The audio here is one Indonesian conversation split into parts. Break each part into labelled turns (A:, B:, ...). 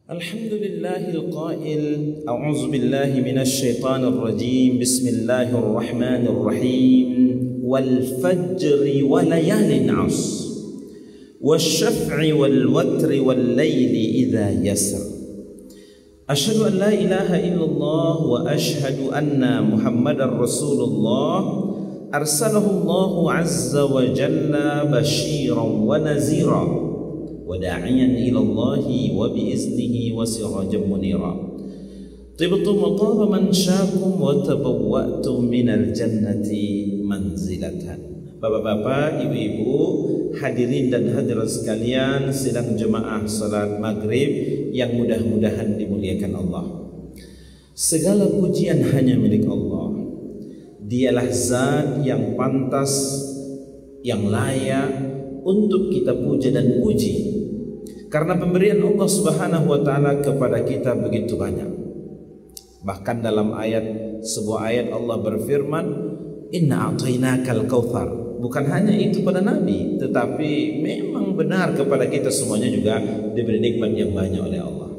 A: Alhamdulillahil qail a'udzu billahi minasy syaithanir rajim bismillahirrahmanirrahim wal fajri wa layalin 'ashr wasyaf'i wal watri wal laili idza yasr asyhadu an la ilaha illallah wa asyhadu anna muhammadar rasulullah arsalahu Allahu azza wa jalla basyiran wa nazira وداعيا إلى الله وبإذنه وسراجا منيرا طبتم وطاب منشاكم وتبوأتم من الجنة منزلة. Bapak-bapak, ibu-ibu, hadirin dan hadirat sekalian, sedang jemaah salat maghrib yang mudah-mudahan dimuliakan Allah. Segala pujian hanya milik Allah. Dialah zat yang pantas, yang layak untuk kita puja dan puji, karena pemberian Allah Subhanahu wa taala kepada kita begitu banyak. Bahkan dalam sebuah ayat Allah berfirman, "Inna a'tainakal kautsar." Bukan hanya itu pada Nabi, tetapi memang benar kepada kita semuanya juga diberi nikmat yang banyak oleh Allah.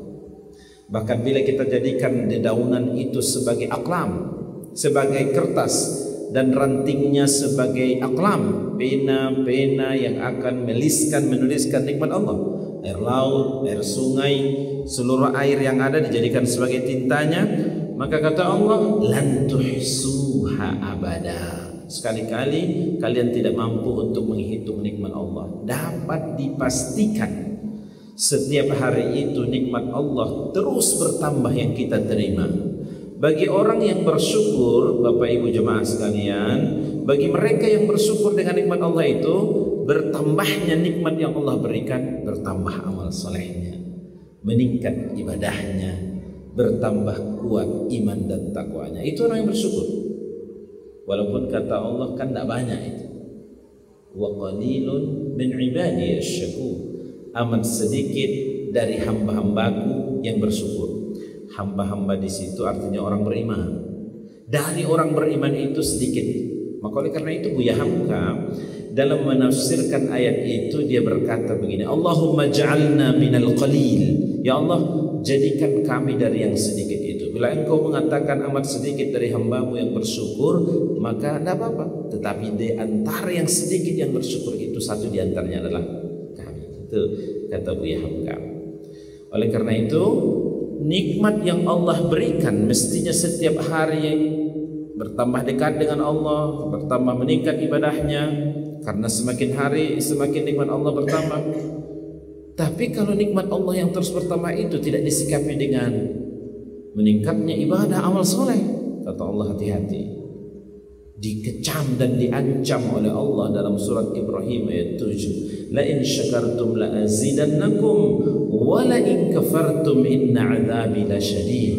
A: Bahkan bila kita jadikan dedaunan itu sebagai aklam, sebagai kertas, dan rantingnya sebagai aklam, pena yang akan menuliskan nikmat Allah. Air laut, air sungai, seluruh air yang ada dijadikan sebagai tintanya. Maka kata Allah, lan tuhsuha abada. Sekali-kali kalian tidak mampu untuk menghitung nikmat Allah. Dapat dipastikan setiap hari itu nikmat Allah terus bertambah yang kita terima. Bagi orang yang bersyukur, Bapak Ibu jemaah sekalian, bagi mereka yang bersyukur dengan nikmat Allah itu, bertambahnya nikmat yang Allah berikan, bertambah amal solehnya, meningkat ibadahnya, bertambah kuat iman dan takwanya. Itu orang yang bersyukur. Walaupun kata Allah kan tidak banyak itu. Wa qalilun min ibadiy asy-syakur. Amat sedikit dari hamba-hambaku yang bersyukur. Hamba-hamba di situ artinya orang beriman. Dari orang beriman itu sedikit. Maka oleh karena itu Buya Hamka dalam menafsirkan ayat itu dia berkata begini, Allahumma ja'alna minal qalil. Ya Allah, jadikan kami dari yang sedikit itu. Bila engkau mengatakan amat sedikit dari hambamu yang bersyukur, maka tidak apa-apa. Tetapi di antara yang sedikit yang bersyukur itu, satu di antaranya adalah kami. Itu kata Buya Hamka. Oleh karena itu, nikmat yang Allah berikan mestinya setiap hari bertambah dekat dengan Allah, bertambah meningkat ibadahnya, karena semakin hari semakin nikmat Allah bertambah. Tapi kalau nikmat Allah yang terus bertambah itu tidak disikapi dengan meningkatnya ibadah amal soleh, kata Allah hati-hati. Dikecam dan diancam oleh Allah dalam surat Ibrahim ayat 7. La in syakartum la azidannakum wa la in kafartum inna adzabi lasyadid.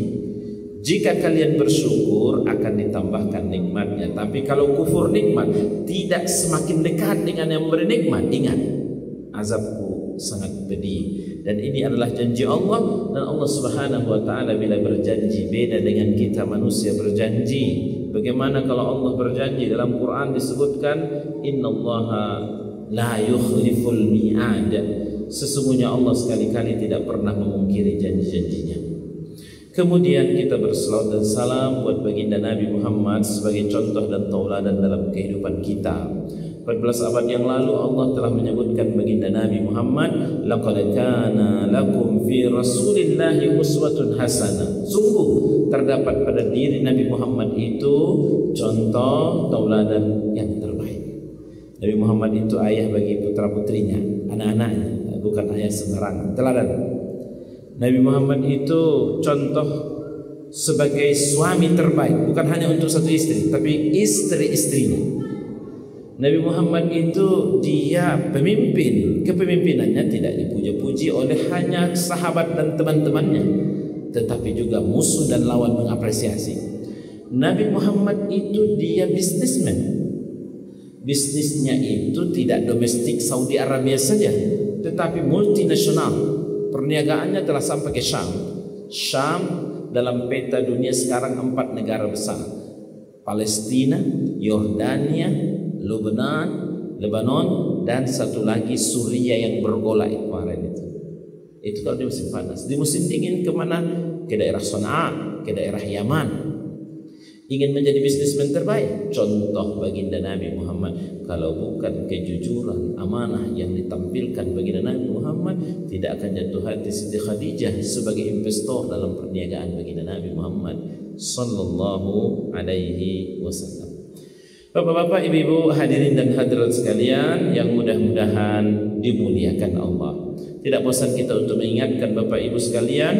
A: Jika kalian bersyukur akan ditambahkan nikmatnya, tapi kalau kufur nikmat tidak semakin dekat dengan yang memberi nikmat. Ingat, azabku sangat pedih. Dan ini adalah janji Allah, dan Allah Subhanahu wa taala bila berjanji beda dengan kita manusia berjanji. Bagaimana kalau Allah berjanji? Dalam Quran disebutkan innallaha la yukhliful mi'ad. Sesungguhnya Allah sekali-kali tidak pernah memungkiri janji-janjinya. Kemudian kita berselawat dan salam buat baginda Nabi Muhammad sebagai contoh dan tauladan dalam kehidupan kita. 14 abad yang lalu Allah telah menyebutkan baginda Nabi Muhammad, laqad kana lakum fi rasulillahi uswatun hasanah. Sungguh terdapat pada diri Nabi Muhammad itu contoh tauladan yang terbaik. Nabi Muhammad itu ayah bagi putra-putrinya, anak-anaknya, bukan ayah sembarangan, teladan. Nabi Muhammad itu contoh sebagai suami terbaik, bukan hanya untuk satu istri, tapi istri-istrinya. Nabi Muhammad itu dia pemimpin, kepemimpinannya tidak dipuja-puji oleh hanya sahabat dan teman-temannya, tetapi juga musuh dan lawan mengapresiasi. Nabi Muhammad itu dia bisnismen. Bisnisnya itu tidak domestik Saudi Arabia saja, tetapi multinasional. Perniagaannya telah sampai ke Syam. Syam dalam peta dunia sekarang 4 negara besar: Palestina, Yordania, Lebanon, dan satu lagi Suria yang bergolak kemarin itu. Itu kalau di musim panas. Di musim dingin kemana? Ke daerah Sana'a, ke daerah Yaman. Ingin menjadi bisnismen terbaik, contoh baginda Nabi Muhammad. Kalau bukan kejujuran, amanah yang ditampilkan baginda Nabi Muhammad, tidak akan jatuh hati Siti Khadijah sebagai investor dalam perniagaan baginda Nabi Muhammad sallallahu alaihi wasallam. Bapak-bapak, ibu-ibu, hadirin dan hadirat sekalian yang mudah-mudahan dimuliakan Allah. Tidak bosan kita untuk mengingatkan Bapak Ibu sekalian,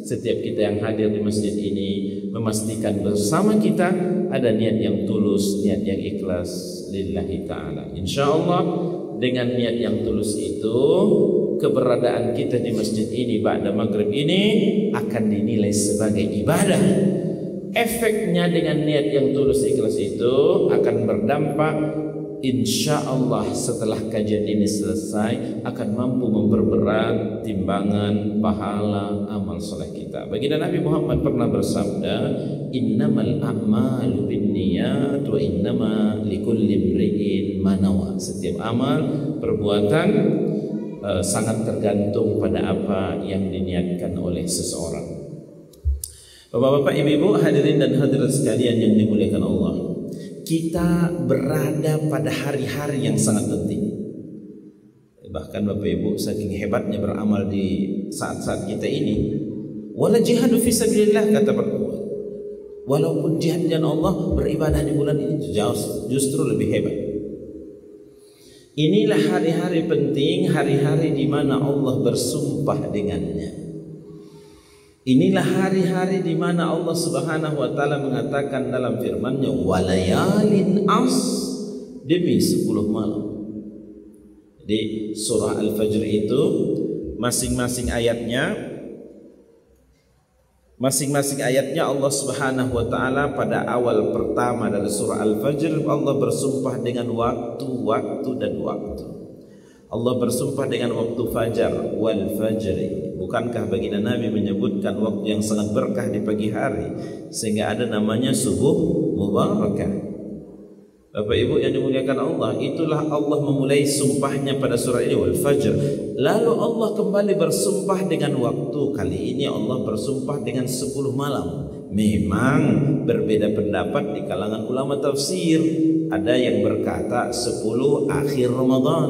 A: setiap kita yang hadir di masjid ini memastikan bersama kita ada niat yang tulus, niat yang ikhlas lillahi ta'ala. InsyaAllah dengan niat yang tulus itu, keberadaan kita di masjid ini ba'da maghrib ini akan dinilai sebagai ibadah. Efeknya dengan niat yang tulus ikhlas itu akan berdampak, insya Allah setelah kajian ini selesai akan mampu memperberat timbangan pahala amal soleh kita. Baginda Nabi Muhammad pernah bersabda, innamal a'malu binniyat wa innama likulli imri'in ma nawa. Setiap amal perbuatan sangat tergantung pada apa yang diniatkan oleh seseorang. Bapak-bapak, ibu-ibu, hadirin dan hadirat sekalian yang dimuliakan Allah, kita berada pada hari-hari yang sangat penting. Bahkan Bapak Ibu, saking hebatnya beramal di saat-saat kita ini, wala jihadu fi sabilillah, kata perempuan. Walaupun jihad dan Allah, beribadah di bulan ini justru lebih hebat. Inilah hari-hari penting, hari-hari di mana Allah bersumpah dengannya. Inilah hari-hari di mana Allah Subhanahu wa taala mengatakan dalam firman-Nya, walayalin as, demi 10 malam. Di surah Al-Fajr itu masing-masing ayatnya Allah Subhanahu wa taala pada awal pertama dari surah Al-Fajr Allah bersumpah dengan waktu dan waktu. Allah bersumpah dengan waktu fajar, wal fajri. Bukankah baginda Nabi menyebutkan waktu yang sangat berkah di pagi hari sehingga ada namanya subuh mubarakah? Bapak Ibu yang dimuliakan Allah, itulah Allah memulai sumpahnya pada surah ini, wal fajr. Lalu Allah kembali bersumpah dengan waktu. Kali ini Allah bersumpah dengan 10 malam. Memang berbeda pendapat di kalangan ulama tafsir. Ada yang berkata 10 akhir Ramadan,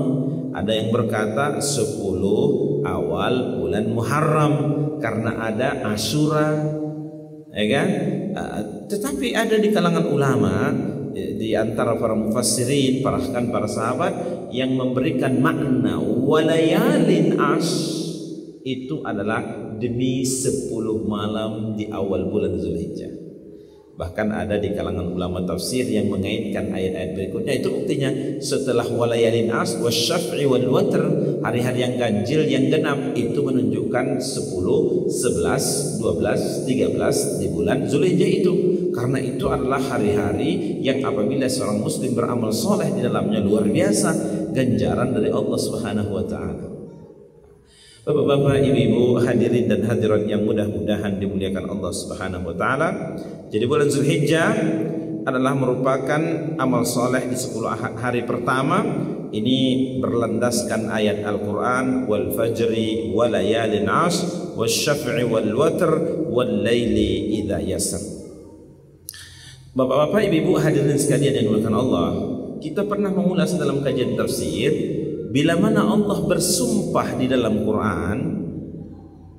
A: ada yang berkata 10 awal bulan Muharram karena ada Asyura, ya kan? Tetapi ada di kalangan ulama, di antara para mufassirin, bahkan para sahabat yang memberikan makna walayalin itu adalah demi 10 malam di awal bulan Zulhijjah. Bahkan ada di kalangan ulama tafsir yang mengaitkan ayat-ayat berikutnya. Itu buktinya setelah walayalin wasyaf'i wal watr, hari-hari yang ganjil yang genap itu menunjukkan 10, 11, 12, 13 di bulan Zulhijjah itu. Karena itu adalah hari-hari yang apabila seorang muslim beramal soleh di dalamnya luar biasa ganjaran dari Allah Subhanahu wa taala. Bapak-bapak, ibu-ibu, hadirin dan hadirat yang mudah-mudahan dimuliakan Allah Subhanahu wa taala. Jadi bulan Zulhijjah adalah merupakan amal soleh di 10 hari pertama. Ini berlandaskan ayat Al-Quran, wal fajri wa layalin ashr wasyaf'i wal watr wal laili idza yasr. Bapak-bapak, ibu-ibu, hadirin sekalian yang dimuliakan Allah, kita pernah mengulas dalam kajian tafsir bila mana Allah bersumpah di dalam Quran,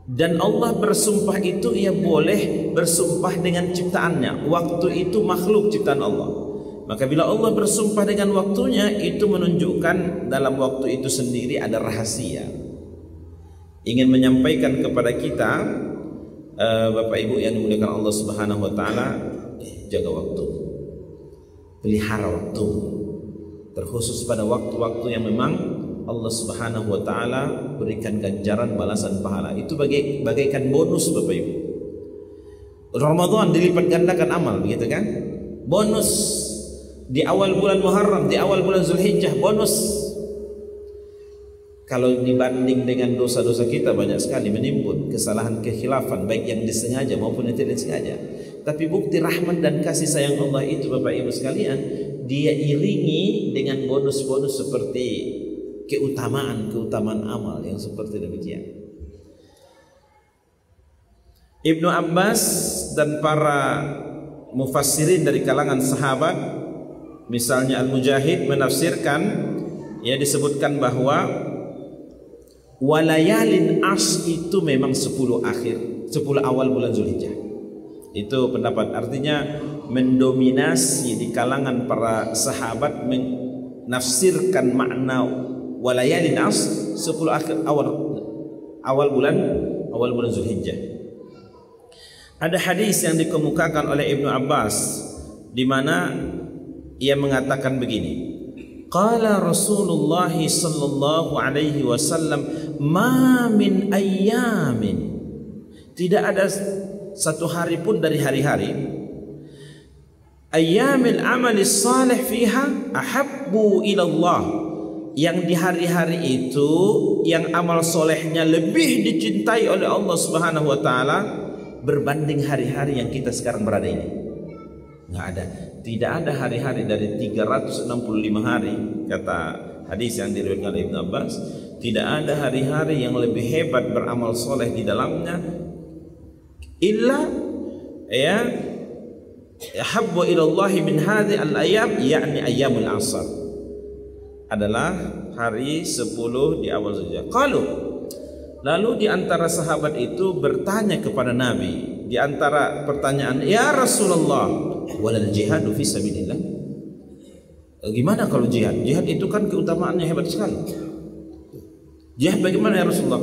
A: dan Allah bersumpah itu ia boleh bersumpah dengan ciptaannya. Waktu itu makhluk ciptaan Allah. Maka bila Allah bersumpah dengan waktunya, itu menunjukkan dalam waktu itu sendiri ada rahasia. Ingin menyampaikan kepada kita, Bapak Ibu yang dimuliakan Allah Subhanahu wa taala, jaga waktu, pelihara waktu, terkhusus pada waktu-waktu yang memang Allah Subhanahu wa taala berikan ganjaran balasan pahala. Itu bagaikan bonus Bapak Ibu. Ramadan dilipat gandakan amal, begitu kan? Bonus di awal bulan Muharram, di awal bulan Zulhijjah, bonus. Kalau dibanding dengan dosa-dosa kita banyak sekali menimbun kesalahan kekhilafan, baik yang disengaja maupun yang tidak disengaja. Tapi bukti rahmat dan kasih sayang Allah itu Bapak Ibu sekalian, dia iringi dengan bonus-bonus seperti keutamaan amal yang seperti demikian. Ibnu Abbas dan para mufassirin dari kalangan sahabat, misalnya Al-Mujahid menafsirkan, ya, disebutkan bahwa walayalin ash itu memang 10 akhir, 10 awal bulan Zulhijjah. Itu pendapat, artinya mendominasi di kalangan para sahabat menafsirkan makna walayalin ash 10 akhir awal bulan Zulhijjah. Ada hadis yang dikemukakan oleh Ibnu Abbas di mana ia mengatakan begini. Qala Rasulullah sallallahu alaihi wasallam, "Ma min ayyamin." Tidak ada satu hari pun dari hari-hari, ayyamil amali salih fiha ahabbu ila Allah, yang di hari-hari itu yang amal solehnya lebih dicintai oleh Allah Subhanahu wa taala berbanding hari-hari yang kita sekarang berada ini. Nggak ada, tidak ada hari-hari dari 365 hari, kata hadis yang diriwayatkan oleh Ibnu Abbas, tidak ada hari-hari yang lebih hebat beramal soleh di dalamnya illa ya habbu ila Allah min hadhihi al-ayyam, yakni ayyamul asr, adalah hari 10 di awal Zulhijjah. Lalu di antara sahabat itu bertanya kepada Nabi, di antara pertanyaan, "Ya Rasulullah, walal jihadu fi sabilillah?" Gimana kalau jihad? Jihad itu kan keutamaannya hebat sekali. Jihad bagaimana ya Rasulullah?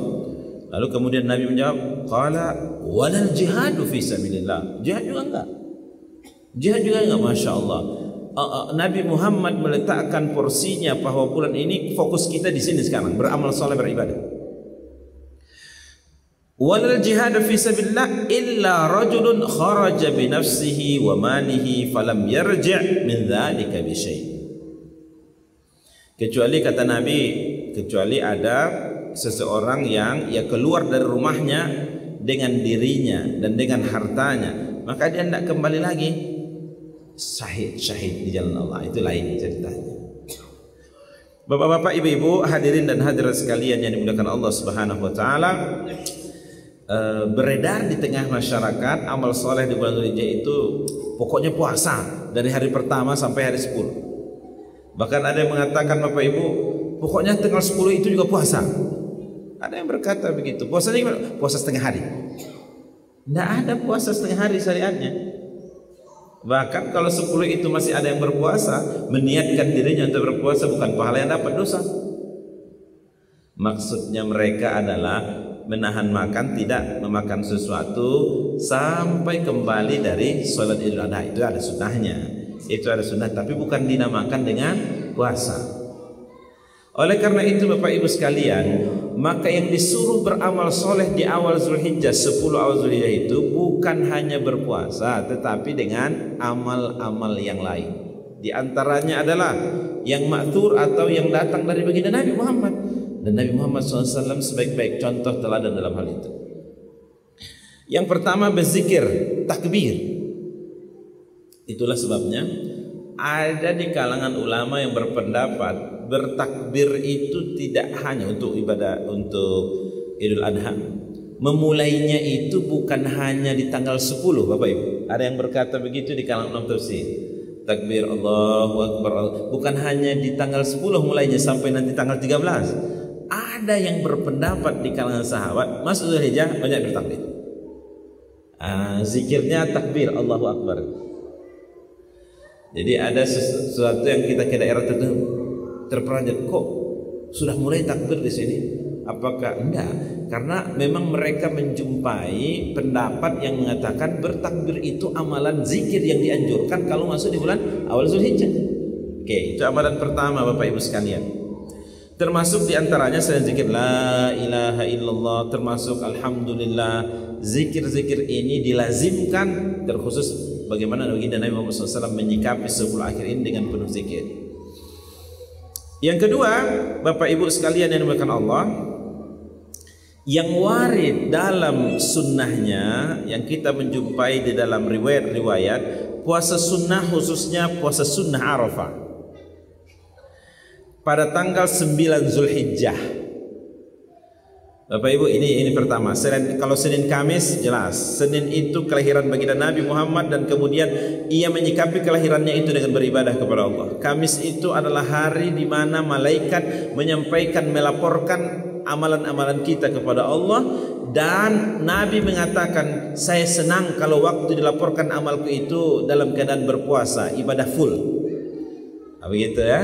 A: Lalu kemudian Nabi menjawab, "Qala walal jihadu fi sabilillah." Jihad juga enggak. Jihad juga enggak, Masya Allah. Nabi Muhammad meletakkan porsinya bahwa bulan ini fokus kita di sini sekarang, beramal saleh, beribadah. Walal jihad fi sabilillah illa rajulun kharaja bi nafsihi wa malihi falam yarji' min dzalika bi syai'. Kecuali, kata Nabi, kecuali ada seseorang yang ia keluar dari rumahnya dengan dirinya dan dengan hartanya, maka dia tidak kembali lagi syahid di jalan Allah. Itu lain ceritanya. Bapak-bapak, ibu-ibu, hadirin dan hadirat sekalian yang dimuliakan Allah Subhanahu wa taala, beredar di tengah masyarakat amal soleh di bulan Zulhijjah itu pokoknya puasa dari hari pertama sampai hari 10. Bahkan ada yang mengatakan, Bapak Ibu, pokoknya tanggal 10 itu juga puasa. Ada yang berkata begitu. Puasanya gimana? Puasa setengah hari. Tidak ada puasa setengah hari syariatnya. Bahkan kalau 10 itu masih ada yang berpuasa, meniatkan dirinya untuk berpuasa, bukan pahala yang dapat, dosa. Maksudnya mereka adalah menahan makan, tidak memakan sesuatu sampai kembali dari sholat Idul Adha. Itu ada sunnahnya, itu ada sunnah, tapi bukan dinamakan dengan puasa. Oleh karena itu Bapak Ibu sekalian, maka yang disuruh beramal soleh di awal Zulhijjah, 10 awal Zulhijjah itu bukan hanya berpuasa, tetapi dengan amal-amal yang lain. Di antaranya adalah yang ma'thur atau yang datang dari baginda Nabi Muhammad. Dan Nabi Muhammad SAW sebaik-baik contoh teladan dalam hal itu. Yang pertama, berzikir, takbir. Itulah sebabnya ada di kalangan ulama yang berpendapat bertakbir itu tidak hanya untuk ibadah, untuk Idul Adha. Memulainya itu bukan hanya di tanggal 10, Bapak Ibu. Ada yang berkata begitu di kalangan ulama tafsir. Takbir Allahu Akbar, bukan hanya di tanggal 10 mulainya sampai nanti tanggal 13. Ada yang berpendapat di kalangan sahabat masuk Zulhijjah banyak bertakbir. Zikirnya takbir Allahu Akbar. Jadi ada sesuatu yang kita ke daerah tertentu terperanjat, kok sudah mulai takbir di sini? Apakah enggak? Karena memang mereka menjumpai pendapat yang mengatakan bertakbir itu amalan zikir yang dianjurkan kalau masuk di bulan awal Zulhijjah. Oke, itu amalan pertama Bapak Ibu sekalian. Termasuk diantaranya selain zikir la ilaha illallah, termasuk alhamdulillah. Zikir-zikir ini dilazimkan, terkhusus bagaimana baginda Nabi Muhammad SAW menyikapi 10 akhir ini dengan penuh zikir. Yang kedua, Bapak Ibu sekalian yang dimuliakan Allah, yang warid dalam sunnahnya yang kita menjumpai di dalam riwayat-riwayat, puasa sunnah, khususnya puasa sunnah Arafah pada tanggal 9 Zulhijjah. Bapak Ibu, ini pertama. Kalau Senin Kamis jelas, Senin itu kelahiran baginda Nabi Muhammad dan kemudian ia menyikapi kelahirannya itu dengan beribadah kepada Allah. Kamis itu adalah hari di mana malaikat menyampaikan, melaporkan amalan-amalan kita kepada Allah, dan Nabi mengatakan, saya senang kalau waktu dilaporkan amalku itu dalam keadaan berpuasa, ibadah full. Begitu ya.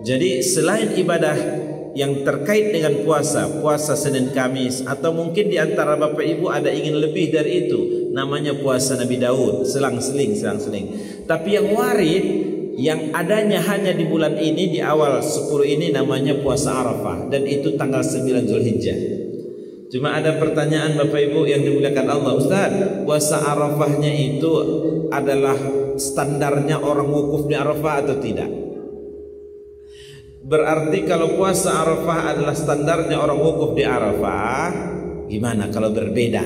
A: Jadi selain ibadah yang terkait dengan puasa Senin Kamis, atau mungkin di antara Bapak Ibu ada ingin lebih dari itu, namanya puasa Nabi Daud, selang-seling. Tapi yang warid, yang adanya hanya di bulan ini, di awal 10 ini, namanya puasa Arafah, dan itu tanggal 9 Zulhijjah. Cuma ada pertanyaan Bapak Ibu yang dimuliakan Allah, Ustaz, puasa Arafahnya itu adalah standarnya orang wukuf di Arafah atau tidak? Berarti kalau puasa Arafah adalah standarnya orang wukuf di Arafah, gimana kalau berbeda?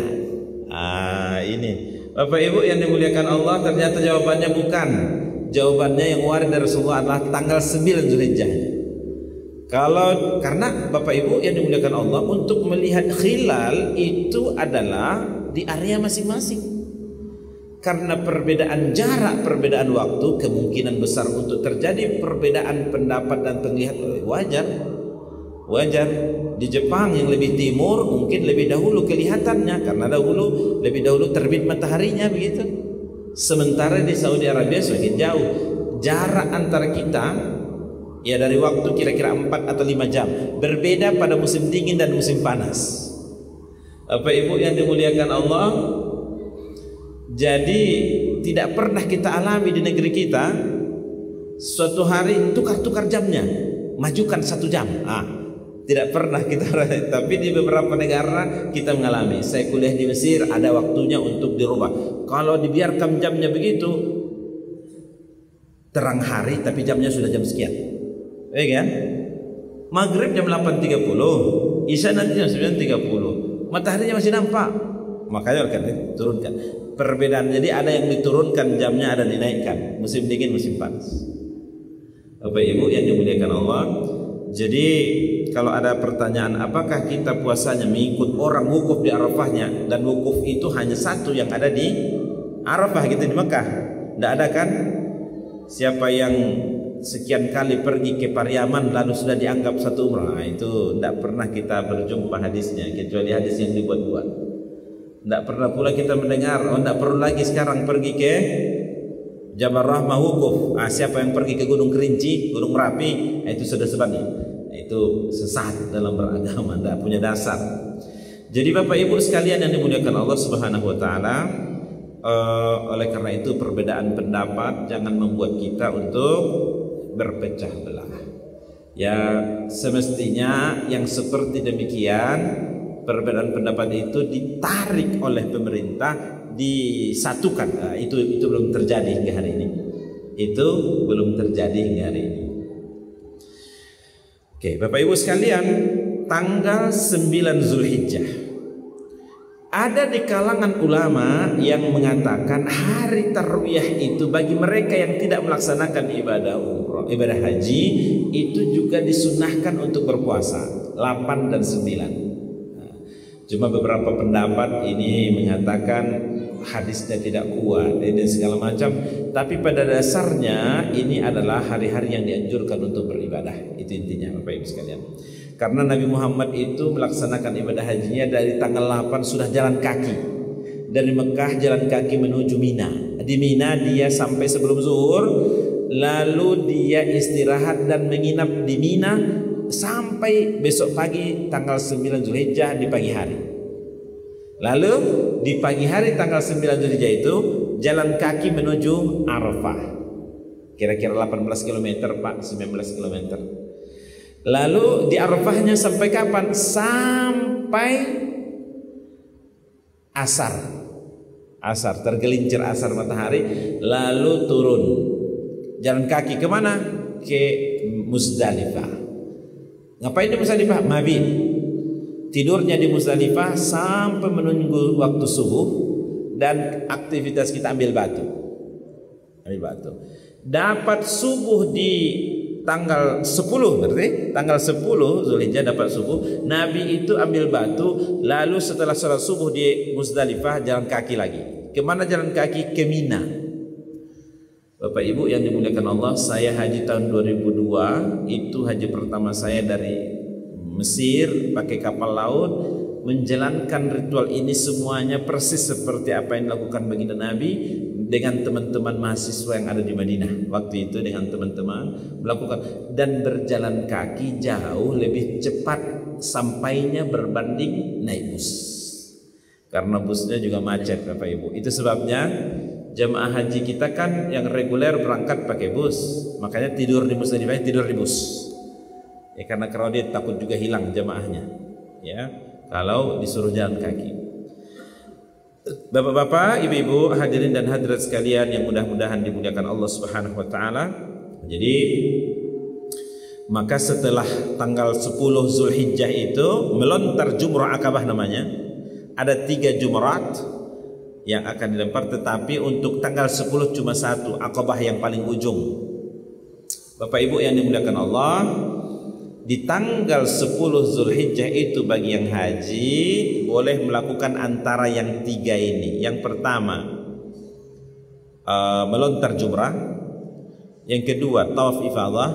A: Ini Bapak Ibu yang dimuliakan Allah, ternyata jawabannya bukan. Jawabannya yang warid dari Rasulullah adalah tanggal 9 Zulhijjah. Karena Bapak Ibu yang dimuliakan Allah, untuk melihat hilal itu adalah di area masing-masing. Karena perbedaan jarak, perbedaan waktu, kemungkinan besar untuk terjadi perbedaan pendapat dan penglihatan wajar. Di Jepang yang lebih timur mungkin lebih dahulu kelihatannya, karena lebih dahulu terbit mataharinya, begitu. Sementara di Saudi Arabia semakin jauh. Jarak antara kita ya dari waktu kira-kira 4 atau 5 jam. Berbeda pada musim dingin dan musim panas. Bapak Ibu yang dimuliakan Allah, jadi tidak pernah kita alami di negeri kita suatu hari tukar-tukar jamnya, majukan 1 jam. Tidak pernah kita, tapi di beberapa negara kita mengalami. Saya kuliah di Mesir, ada waktunya untuk dirubah. Kalau dibiarkan jamnya begitu, terang hari tapi jamnya sudah jam sekian, ya kan? Maghrib jam 8.30, Isya nanti jam 9.30, mataharinya masih nampak. Makanya kan turunkan perbedaan. Jadi ada yang diturunkan jamnya, ada dinaikkan, musim dingin, musim panas. Bapak Ibu yang dimuliakan Allah, jadi kalau ada pertanyaan apakah kita puasanya mengikut orang wukuf di Arafahnya, dan wukuf itu hanya satu yang ada di Arafah gitu, di Mekah. Tidak ada kan siapa yang sekian kali pergi ke Pariaman lalu sudah dianggap satu umrah. Itu tidak pernah kita berjumpa hadisnya, kecuali hadis yang dibuat-buat. Tidak pernah pula kita mendengar, tidak perlu lagi sekarang pergi ke Jabal Rahmah wukuf. Siapa yang pergi ke Gunung Kerinci, Gunung Merapi, itu sudah sebabnya. Itu sesat dalam beragama, tidak punya dasar. Jadi Bapak Ibu sekalian yang dimuliakan Allah Subhanahu wa taala, oleh karena itu perbedaan pendapat jangan membuat kita untuk berpecah belah. Ya, semestinya yang seperti demikian, perbedaan pendapat itu ditarik oleh pemerintah, disatukan. Itu belum terjadi hingga hari ini. Itu belum terjadi hingga hari ini. Oke, Bapak Ibu sekalian, tanggal 9 Zulhijjah, ada di kalangan ulama yang mengatakan hari tarwiyah itu bagi mereka yang tidak melaksanakan ibadah umrah, ibadah haji, itu juga disunahkan untuk berpuasa 8 dan 9. Cuma beberapa pendapat ini mengatakan hadisnya tidak kuat dan segala macam. Tapi pada dasarnya ini adalah hari-hari yang dianjurkan untuk beribadah. Itu intinya Bapak Ibu sekalian. Karena Nabi Muhammad itu melaksanakan ibadah hajinya dari tanggal 8 sudah jalan kaki. Dari Mekah jalan kaki menuju Mina. Di Mina dia sampai sebelum zuhur. Lalu dia istirahat dan menginap di Mina sampai besok pagi tanggal 9 Zulhijjah di pagi hari. Lalu di pagi hari tanggal 9 Zulhijjah itu jalan kaki menuju Arafah. Kira-kira 18 km Pak, 19 km. Lalu di Arafahnya sampai kapan? Sampai asar. Asar, tergelincir asar matahari. Lalu turun jalan kaki kemana? Ke Muzdalifah. Ngapain di Muzdalifah? Mabit. Tidurnya di Muzdalifah sampai menunggu waktu subuh, dan aktivitas kita ambil batu. Dapat subuh di tanggal 10, berarti tanggal 10 Zulhijjah dapat subuh, Nabi itu ambil batu, lalu setelah sholat subuh di Muzdalifah jalan kaki lagi. Kemana jalan kaki? Ke Mina. Bapak Ibu yang dimuliakan Allah, saya haji tahun 2002, itu haji pertama saya dari Mesir pakai kapal laut, menjalankan ritual ini semuanya persis seperti apa yang dilakukan baginda Nabi dengan teman-teman mahasiswa yang ada di Madinah. Waktu itu dengan teman-teman melakukan, dan berjalan kaki jauh lebih cepat sampainya berbanding naik bus. Karena busnya juga macet Bapak Ibu. Itu sebabnya jamaah haji kita kan yang reguler berangkat pakai bus, makanya tidur di Muzdalifah, tidur di bus. Ya karena crowded, takut juga hilang jamaahnya. Ya, kalau disuruh jalan kaki. Bapak-bapak, ibu-ibu, hadirin dan hadirat sekalian yang mudah-mudahan dimuliakan Allah Subhanahu wa taala. Jadi maka setelah tanggal 10 Zulhijjah itu melontar Jumrah Akabah namanya. Ada 3 jumrat yang akan dilempar, tetapi untuk tanggal 10 cuma 1, Akabah yang paling ujung. Bapak Ibu yang dimuliakan Allah, di tanggal 10 Zulhijjah itu bagi yang haji boleh melakukan antara yang 3 ini. Yang pertama melontar jumrah, yang kedua tawaf ifadah,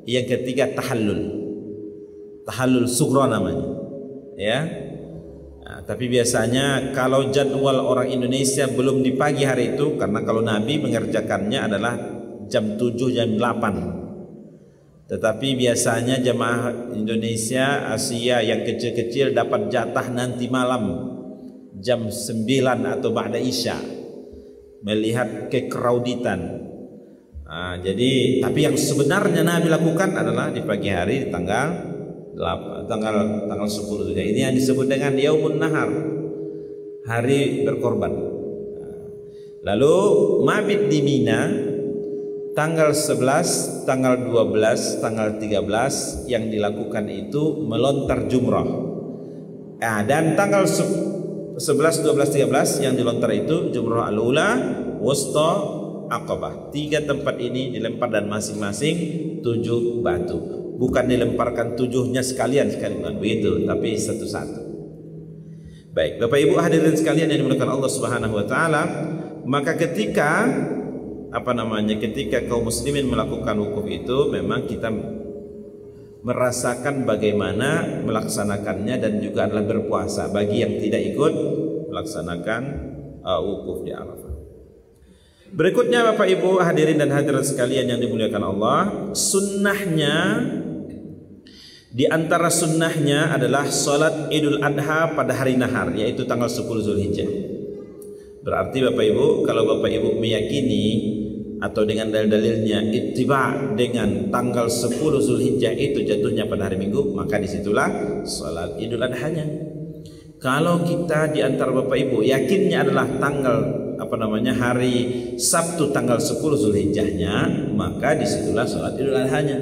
A: yang ketiga tahallul sughra namanya. Ya. Nah, tapi biasanya kalau jadwal orang Indonesia belum di pagi hari itu, karena kalau Nabi mengerjakannya adalah jam 7 jam 8. Tetapi biasanya jemaah Indonesia, Asia yang kecil-kecil dapat jatah nanti malam jam 9 atau ba'da Isya, melihat kekrauditan. Jadi tapi yang sebenarnya Nabi lakukan adalah di pagi hari, di tanggal 10 juga. Ini yang disebut dengan Yaumun Nahar, hari berkorban. Lalu mabit di Mina tanggal 11, tanggal 12, tanggal 13 yang dilakukan itu melontar jumrah. Dan tanggal 11, 12, 13 yang dilontar itu jumrah al-ula, wusta, Aqabah. 3 tempat ini dilempar dan masing-masing 7 batu. Bukan dilemparkan 7-nya sekalian begitu, tapi satu-satu. Baik, Bapak Ibu hadirin sekalian yang dimuliakan Allah Subhanahu wa taala, maka ketika ketika kaum muslimin melakukan wukuf itu, memang kita merasakan bagaimana melaksanakannya dan juga adalah berpuasa bagi yang tidak ikut melaksanakan wukuf di Arafah. Berikutnya Bapak Ibu hadirin dan hadirat sekalian yang dimuliakan Allah, sunnahnya, di antara sunnahnya adalah salat Idul Adha pada hari nahar, yaitu tanggal 10 Zulhijjah. Berarti Bapak Ibu, kalau Bapak Ibu meyakini atau dengan dalil-dalilnya ittiba dengan tanggal 10 Zulhijjah itu jatuhnya pada hari Minggu, maka disitulah salat Idul Adhanya. Kalau kita di antara Bapak Ibu yakinnya adalah tanggal hari Sabtu tanggal 10 Zulhijjahnya, maka disitulah salat Idul Adhanya.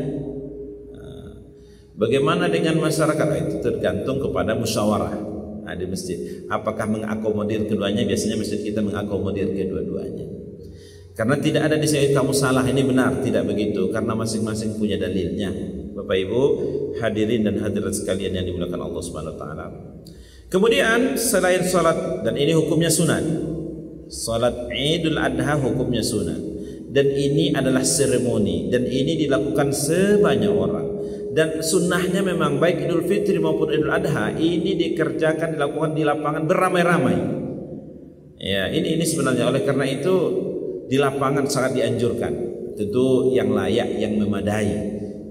A: Bagaimana dengan masyarakat? Itu tergantung kepada musyawarah di masjid. Apakah mengakomodir keduanya? Biasanya masjid kita mengakomodir kedua-duanya. Karena tidak ada di sini kamu salah, ini benar, tidak begitu. Karena masing-masing punya dalilnya. Bapak Ibu hadirin dan hadirat sekalian yang dimuliakan Allah Subhanahu wa taala. Kemudian selain salat, dan ini hukumnya sunat. Salat Idul Adha hukumnya sunat. Dan ini adalah seremoni, dan ini dilakukan sebanyak orang. Dan sunnahnya memang baik Idul Fitri maupun Idul Adha ini dilakukan di lapangan beramai-ramai. Ya, ini sebenarnya oleh karena itu di lapangan sangat dianjurkan. Tentu yang layak, yang memadai.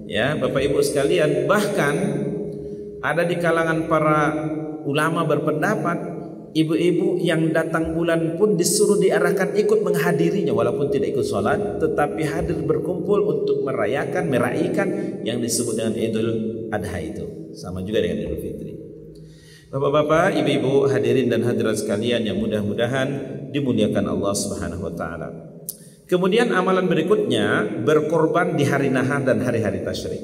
A: Ya, Bapak Ibu sekalian, bahkan ada di kalangan para ulama berpendapat ibu-ibu yang datang bulan pun disuruh diarahkan ikut menghadirinya walaupun tidak ikut sholat, tetapi hadir berkumpul untuk merayakan yang disebut dengan Idul Adha itu. Sama juga dengan Idul Fitri. Bapak-bapak, ibu-ibu, hadirin dan hadirat sekalian yang mudah-mudahan dimuliakan Allah Subhanahu wa taala. Kemudian amalan berikutnya berkorban di hari nahar dan hari-hari tasyrik.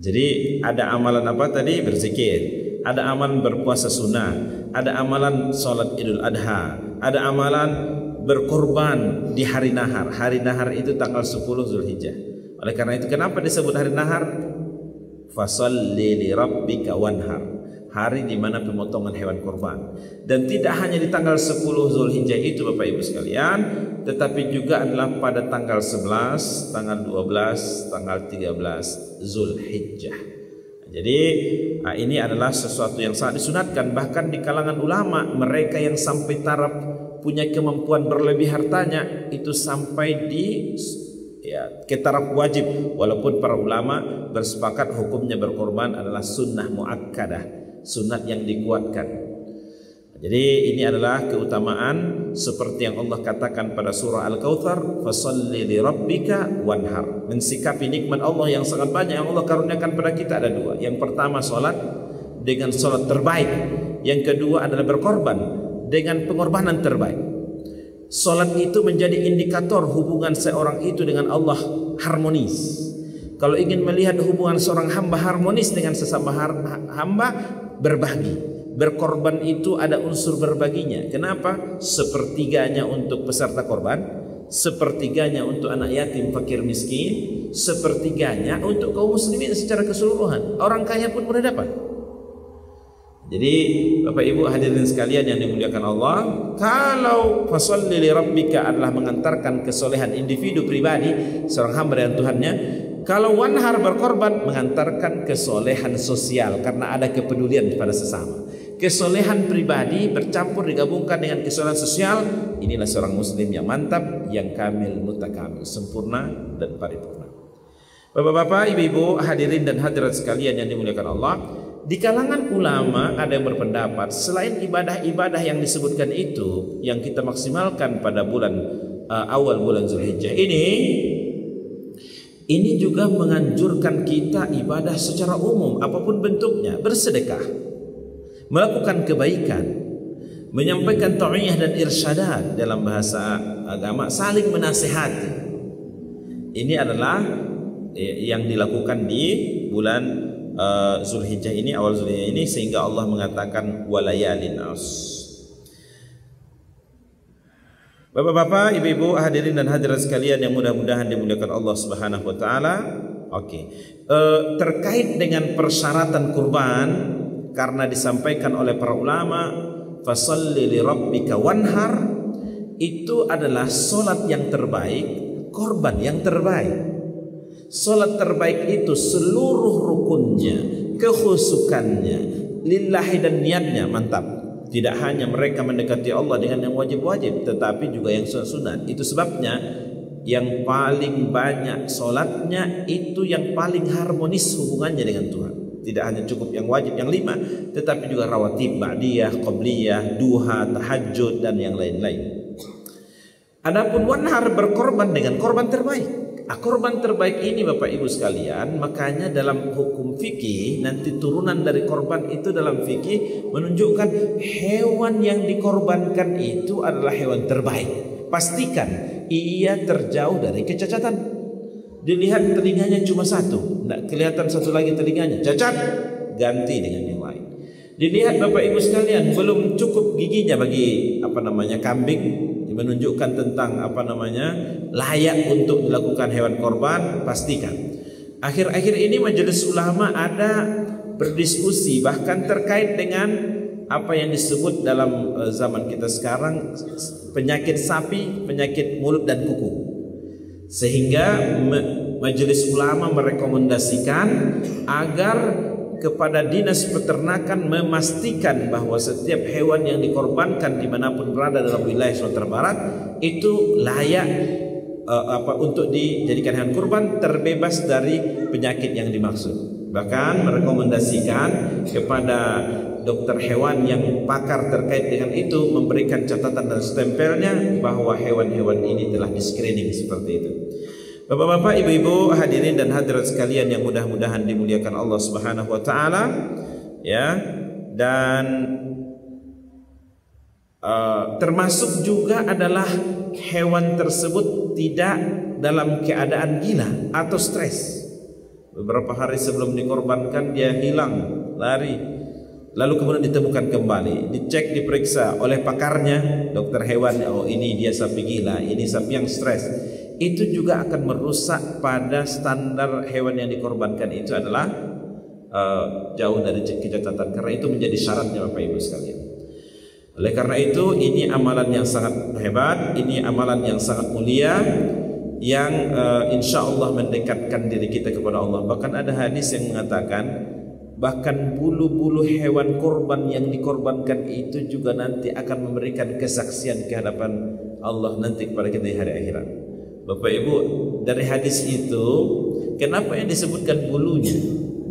A: Jadi ada amalan apa tadi? Berzikir. Ada amalan berpuasa sunnah, ada amalan sholat Idul Adha, ada amalan berkorban di hari nahar. Hari nahar itu tanggal 10 Zulhijjah. Oleh karena itu kenapa disebut hari nahar? Fasholli li rabbika wanhar, hari di mana pemotongan hewan kurban. Dan tidak hanya di tanggal 10 Zulhijjah itu Bapak Ibu sekalian, tetapi juga adalah pada tanggal 11, tanggal 12, tanggal 13 Zulhijjah. Jadi ini adalah sesuatu yang sangat disunatkan. Bahkan di kalangan ulama, mereka yang sampai taraf punya kemampuan berlebih hartanya itu sampai di ke taraf wajib. Walaupun para ulama bersepakat hukumnya berkorban adalah sunnah muakkadah, sunat yang dikuatkan. Jadi ini adalah keutamaan seperti yang Allah katakan pada surah Al-Kautsar, fasholli li rabbika wanhar. Mensikapi nikmat Allah yang sangat banyak yang Allah karuniakan pada kita ada dua. Yang pertama salat dengan salat terbaik. Yang kedua adalah berkorban dengan pengorbanan terbaik. Salat itu menjadi indikator hubungan seorang itu dengan Allah harmonis. Kalau ingin melihat hubungan seorang hamba harmonis dengan sesama hamba, berbagi. Berkorban itu ada unsur berbaginya. Kenapa? Sepertiganya untuk peserta korban, sepertiganya untuk anak yatim, fakir, miskin, sepertiganya untuk kaum muslimin secara keseluruhan. Orang kaya pun boleh dapat. Jadi Bapak Ibu hadirin sekalian yang dimuliakan Allah, kalau fasholli li rabbika adalah mengantarkan kesolehan individu pribadi seorang hamba dengan Tuhannya, kalau wanhar berkorban mengantarkan kesolehan sosial karena ada kepedulian pada sesama. Kesolehan pribadi bercampur digabungkan dengan kesolehan sosial. Inilah seorang muslim yang mantap, yang kamil, mutakamil, sempurna dan paripurna. Bapak-bapak, ibu-ibu, hadirin dan hadirat sekalian yang dimuliakan Allah, di kalangan ulama ada yang berpendapat selain ibadah-ibadah yang disebutkan itu yang kita maksimalkan pada bulan awal bulan Zulhijjah ini juga menganjurkan kita ibadah secara umum apapun bentuknya, bersedekah, melakukan kebaikan, menyampaikan ta'iyah dan irsyadat dalam bahasa agama, saling menasihati. Ini adalah yang dilakukan di bulan Zulhijjah ini, awal Zulhijjah ini, sehingga Allah mengatakan walayalin as. Bapak-bapak, ibu-ibu, hadirin dan hadirat sekalian yang mudah-mudahan dimuliakan Allah Subhanahu wa taala. Terkait dengan persyaratan kurban, karena disampaikan oleh para ulama, fasholli li rabbika wanhar, itu adalah solat yang terbaik, korban yang terbaik. Solat terbaik itu seluruh rukunnya, kekhusukannya, lillahi dan niatnya mantap. Tidak hanya mereka mendekati Allah dengan yang wajib-wajib, tetapi juga yang sunat. Itu sebabnya yang paling banyak solatnya itu yang paling harmonis hubungannya dengan Tuhan. Tidak hanya cukup yang wajib yang 5, tetapi juga rawatib, ba'diyah, qabliyah, duha, tahajud dan yang lain-lain. Adapun wanhar berkorban dengan korban terbaik. Korban terbaik ini Bapak Ibu sekalian, makanya dalam hukum fikih nanti turunan dari korban itu dalam fikih menunjukkan hewan yang dikorbankan itu adalah hewan terbaik. Pastikan ia terjauh dari kecacatan. Dilihat telinganya cuma satu, tidak kelihatan satu lagi telinganya, cacat, ganti dengan yang lain. Dilihat Bapak Ibu sekalian, belum cukup giginya bagi kambing, menunjukkan tentang layak untuk dilakukan hewan korban, pastikan. Akhir-akhir ini majelis ulama ada berdiskusi bahkan terkait dengan apa yang disebut dalam zaman kita sekarang penyakit sapi, penyakit mulut dan kuku. Sehingga majelis ulama merekomendasikan agar kepada dinas peternakan memastikan bahwa setiap hewan yang dikorbankan dimanapun berada dalam wilayah Sumatera Barat itu layak untuk dijadikan hewan kurban, terbebas dari penyakit yang dimaksud. Bahkan merekomendasikan kepada dokter hewan yang pakar terkait dengan itu memberikan catatan dan stempelnya bahwa hewan-hewan ini telah di screening seperti itu. Bapak-bapak, ibu-ibu, hadirin dan hadirat sekalian yang mudah-mudahan dimuliakan Allah Subhanahu wa taala, ya. Dan termasuk juga adalah hewan tersebut tidak dalam keadaan gila atau stres. Beberapa hari sebelum dikorbankan dia hilang, lari, lalu kemudian ditemukan kembali, dicek, diperiksa oleh pakarnya, dokter hewan. Oh, ini dia sapi gila, ini sapi yang stres. itu juga akan merusak pada standar hewan yang dikorbankan itu adalah jauh dari kecacatan, karena itu menjadi syaratnya Bapak Ibu sekalian. Oleh karena itu ini amalan yang sangat hebat, ini amalan yang sangat mulia, yang insya Allah mendekatkan diri kita kepada Allah. Bahkan ada hadis yang mengatakan bahkan bulu-bulu hewan korban yang dikorbankan itu juga nanti akan memberikan kesaksian ke hadapan Allah nanti kepada kita di hari akhirat. Bapak Ibu, dari hadis itu kenapa yang disebutkan bulunya?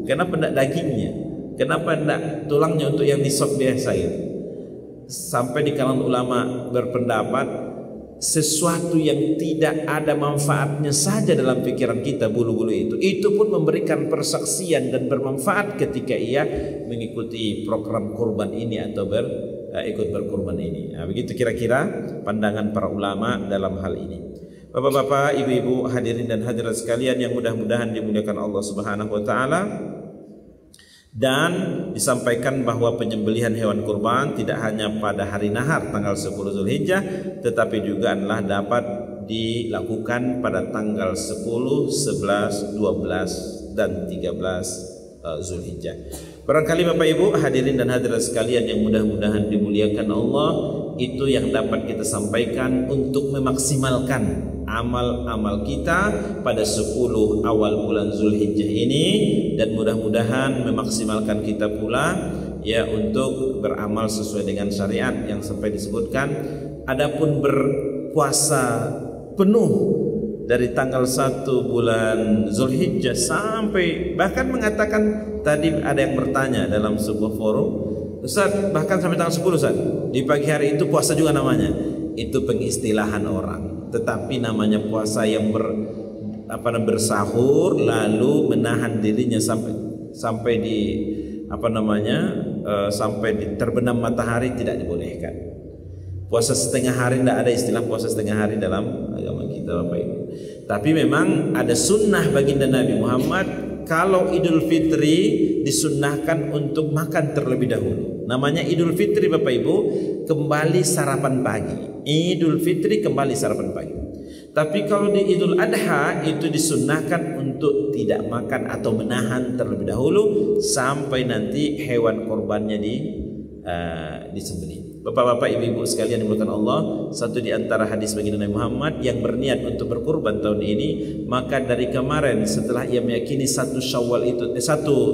A: Kenapa tidak dagingnya? Kenapa tidak tulangnya untuk yang disop biasa itu? Sampai di kalangan ulama berpendapat sesuatu yang tidak ada manfaatnya saja dalam pikiran kita, bulu-bulu itu pun memberikan persaksian dan bermanfaat ketika ia mengikuti program kurban ini atau ikut berkurban ini. Nah, begitu kira-kira pandangan para ulama dalam hal ini. Bapak-bapak, ibu-ibu, hadirin dan hadirat sekalian yang mudah-mudahan dimuliakan Allah Subhanahu wa taala. Dan disampaikan bahwa penyembelihan hewan kurban tidak hanya pada hari nahar tanggal 10 Zulhijjah, tetapi juga adalah dapat dilakukan pada tanggal 10, 11, 12 dan 13 Zulhijjah. Barangkali Bapak Ibu hadirin dan hadirat sekalian yang mudah-mudahan dimuliakan Allah, itu yang dapat kita sampaikan untuk memaksimalkan amal-amal kita pada 10 awal bulan Zulhijjah ini, dan mudah-mudahan memaksimalkan kita pula ya untuk beramal sesuai dengan syariat yang sampai disebutkan. Adapun berpuasa penuh dari tanggal 1 bulan Zulhijjah sampai, bahkan mengatakan tadi ada yang bertanya dalam sebuah forum, Ustaz, bahkan sampai tanggal 10 Ustaz, di pagi hari itu puasa juga namanya. Itu pengistilahan orang, tetapi namanya puasa yang bersahur lalu menahan dirinya sampai di sampai di terbenam matahari tidak dibolehkan. Puasa setengah hari, tidak ada istilah puasa setengah hari dalam agama kita Bapak Ibu. Tapi memang ada sunnah baginda Nabi Muhammad, kalau Idul Fitri disunnahkan untuk makan terlebih dahulu. Namanya Idul Fitri Bapak Ibu, kembali sarapan pagi. Idul Fitri kembali sarapan pagi. Tapi kalau di Idul Adha itu disunnahkan untuk tidak makan atau menahan terlebih dahulu sampai nanti hewan korbannya disembelih. Bapak-bapak, ibu-ibu sekalian yang dimuliakan Allah, satu di antara hadis baginda Nabi Muhammad yang berniat untuk berkurban tahun ini, maka dari kemarin setelah ia meyakini 1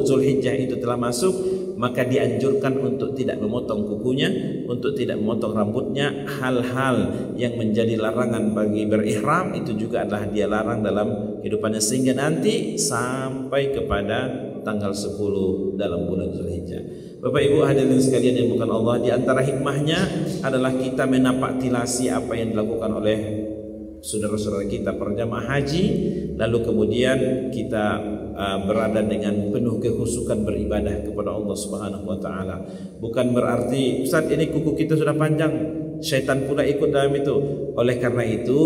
A: Zulhijjah itu telah masuk, maka dianjurkan untuk tidak memotong kukunya, untuk tidak memotong rambutnya. Hal-hal yang menjadi larangan bagi berihram itu juga adalah dia larang dalam kehidupannya, sehingga nanti sampai kepada tanggal 10 dalam bulan Zulhijjah. Bapak Ibu hadirin sekalian yang bukan Allah, di antara hikmahnya adalah kita menapaktilasi apa yang dilakukan oleh saudara-saudara kita para jamaah haji, lalu kemudian kita berada dengan penuh kehusukan beribadah kepada Allah Subhanahu wa taala. Bukan berarti Ustaz ini kuku kita sudah panjang, syaitan pula ikut dalam itu. Oleh karena itu,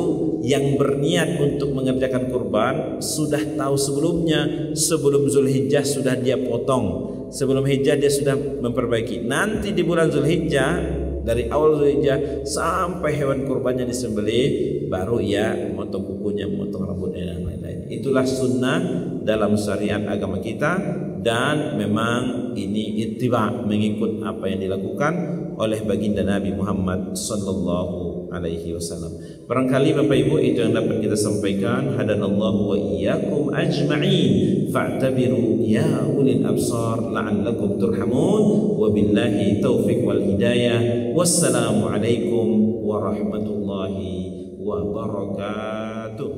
A: yang berniat untuk mengerjakan kurban sudah tahu sebelumnya, sebelum Zulhijjah sudah dia potong, sebelum Hijjah dia sudah memperbaiki. Nanti di bulan Zulhijjah, dari awal Zulhijjah sampai hewan kurbannya disembelih, baru ia memotong kukunya, memotong rambutnya dan lain-lain. Itulah sunnah dalam syariat agama kita, dan memang ini ittiba, mengikut apa yang dilakukan oleh baginda Nabi Muhammad sallallahu alaihi wasallam. Barangkali Bapak Ibu itu yang dapat kita sampaikan. Hadanallahu wa iyyakum ajma'in, fa'tabiru ya ulil absar la'allakum turhamun. Wabillahi taufiq wal hidayah. Wassalamu alaikum warahmatullahi wabarakatuh.